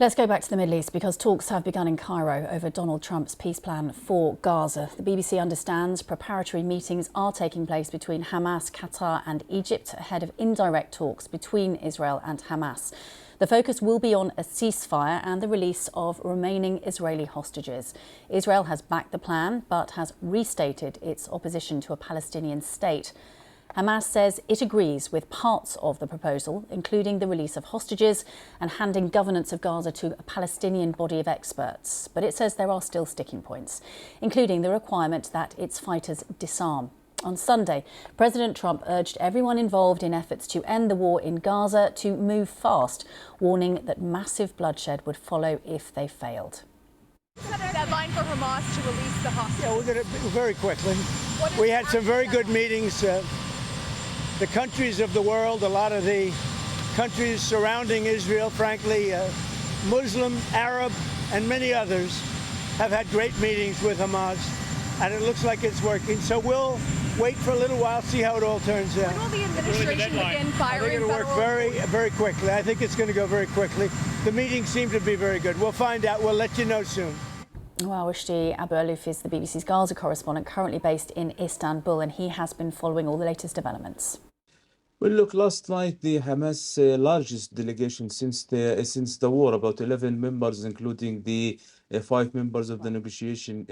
Let's go back to the Middle East because talks have begun in Cairo over Donald Trump's peace plan for Gaza. The BBC understands preparatory meetings are taking place between Hamas, Qatar and Egypt ahead of indirect talks between Israel and Hamas. The focus will be on a ceasefire and the release of remaining Israeli hostages. Israel has backed the plan but has restated its opposition to a Palestinian state. Hamas says it agrees with parts of the proposal, including the release of hostages and handing governance of Gaza to a Palestinian body of experts. But it says there are still sticking points, including the requirement that its fighters disarm. On Sunday, President Trump urged everyone involved in efforts to end the war in Gaza to move fast, warning that massive bloodshed would follow if they failed. Set a deadline for Hamas to release the hostages. Yeah, we're going to very quickly. We had some very good meetings. The countries of the world, a lot of the countries surrounding Israel, frankly, Muslim, Arab, and many others have had great meetings with Hamas, and it looks like it's working. So we'll wait for a little while, see how it all turns out. When will the administration begin firing? I think it'll work very quickly. I think it's going to go very quickly. The meetings seem to be very good. We'll find out. We'll let you know soon. Well, Rushdie Abu-Alouf is the BBC's Gaza correspondent, currently based in Istanbul, and he has been following all the latest developments. Well, look, last night the Hamas largest delegation since the war, about 11 members, including the 5 members of the negotiation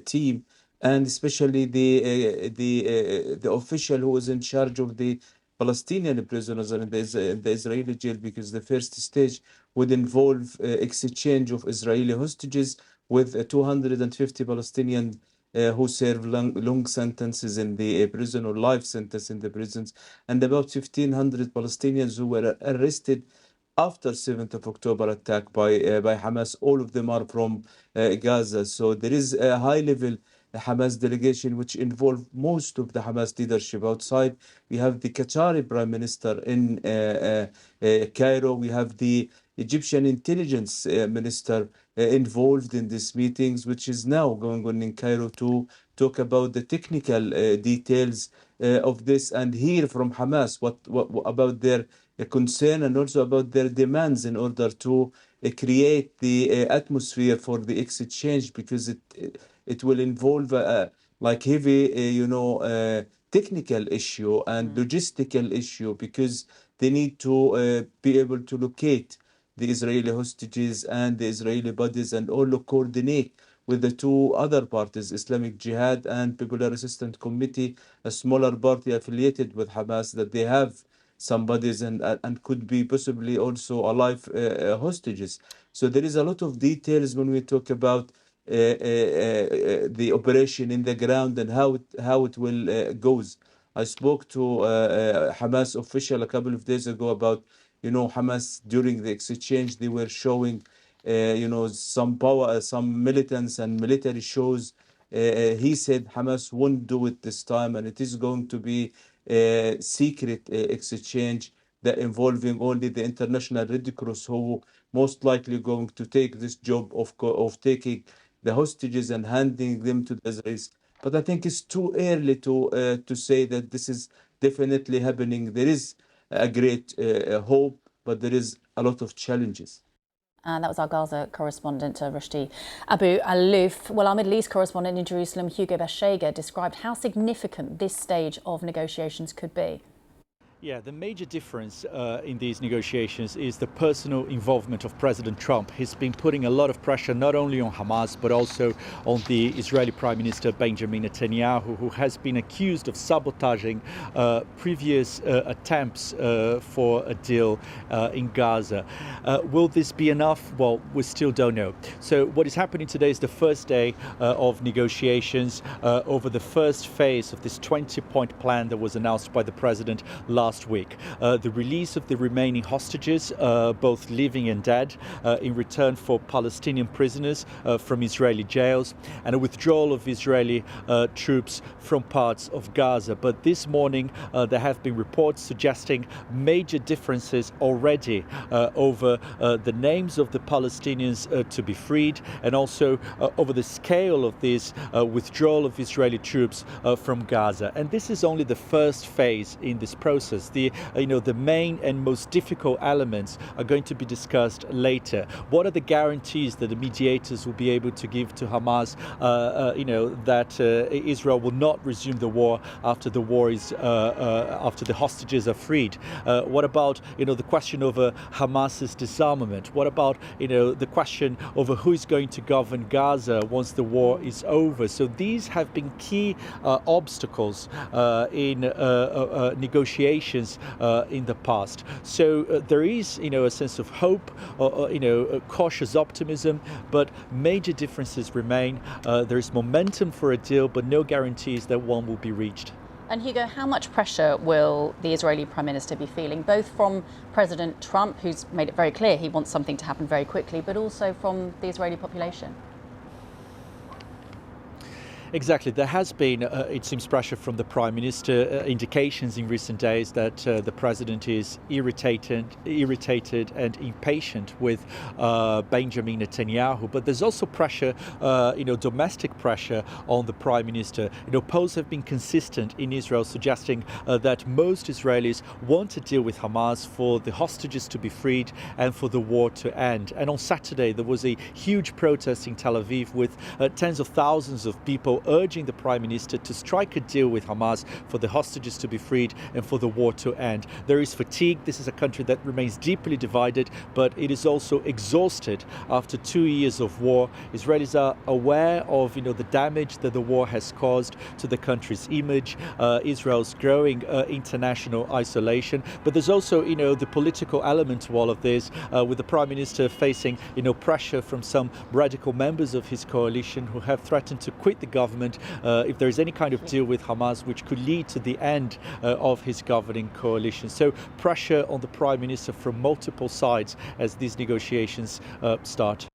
team, and especially the official who was in charge of the Palestinian prisoners in the Israeli jail, because the first stage would involve exchange of Israeli hostages with 250 Palestinian who serve long sentences in the prison or life sentence in the prisons, and about 1,500 Palestinians who were arrested after 7th of October attack by Hamas. All of them are from Gaza. So there is a high-level Hamas delegation which involved most of the Hamas leadership outside. We have the Qatari Prime Minister in Cairo. We have the Egyptian intelligence minister involved in these meetings, which is now going on in Cairo to talk about the technical details of this and hear from Hamas what about their concern and also about their demands in order to create the atmosphere for the exchange, because it will involve like heavy technical issue and logistical issue, because they need to be able to locate the Israeli hostages and the Israeli bodies and all coordinate with the two other parties, Islamic Jihad and Popular Resistance Committee, a smaller party affiliated with Hamas, that they have some bodies and could be possibly also alive hostages. So there is a lot of details when we talk about the operation in the ground and how it will goes. I spoke to Hamas official a couple of days ago about Hamas during the exchange. They were showing some power, some militants and military shows. He said Hamas won't do it this time, and it is going to be a secret exchange that involving only the international Red Cross, who most likely going to take this job of taking the hostages and handing them to the Israelis. But I think it's too early to say that this is definitely happening. There is a great hope, but there is a lot of challenges. And that was our Gaza correspondent, Rushdie Abu-Alouf. Well, our Middle East correspondent in Jerusalem, Hugo Bashega, described how significant this stage of negotiations could be. Yeah, the major difference in these negotiations is the personal involvement of President Trump. He's been putting a lot of pressure not only on Hamas, but also on the Israeli Prime Minister Benjamin Netanyahu, who has been accused of sabotaging previous attempts for a deal in Gaza. Will this be enough? Well, we still don't know. So what is happening today is the first day of negotiations over the first phase of this 20-point plan that was announced by the president last week. The release of the remaining hostages, both living and dead, in return for Palestinian prisoners from Israeli jails, and a withdrawal of Israeli troops from parts of Gaza. But this morning there have been reports suggesting major differences already over the names of the Palestinians to be freed, and also over the scale of this withdrawal of Israeli troops from Gaza. And this is only the first phase in this process. because the main and most difficult elements are going to be discussed later. What are the guarantees that the mediators will be able to give to Hamas, that Israel will not resume the war after the war is after the hostages are freed? What about the question over Hamas's disarmament? What about the question over who is going to govern Gaza once the war is over? So these have been key obstacles in negotiations in the past. So there is a sense of hope, a cautious optimism, but major differences remain. There is momentum for a deal, but no guarantees that one will be reached. And Hugo, how much pressure will the Israeli Prime Minister be feeling, both from President Trump, who's made it very clear he wants something to happen very quickly, but also from the Israeli population? Exactly. There has been, it seems, pressure from the Prime Minister, indications in recent days that the President is irritated and impatient with Benjamin Netanyahu. But there's also pressure, domestic pressure on the Prime Minister. Polls have been consistent in Israel, suggesting that most Israelis want to deal with Hamas for the hostages to be freed and for the war to end. And on Saturday, there was a huge protest in Tel Aviv with tens of thousands of people urging the Prime Minister to strike a deal with Hamas for the hostages to be freed and for the war to end. There is fatigue. This is a country that remains deeply divided, but it is also exhausted after 2 years of war. Israelis are aware of the damage that the war has caused to the country's image, Israel's growing international isolation. But there's also the political element to all of this, with the Prime Minister facing pressure from some radical members of his coalition who have threatened to quit the government if there is any kind of deal with Hamas, which could lead to the end of his governing coalition. So pressure on the Prime Minister from multiple sides as these negotiations start.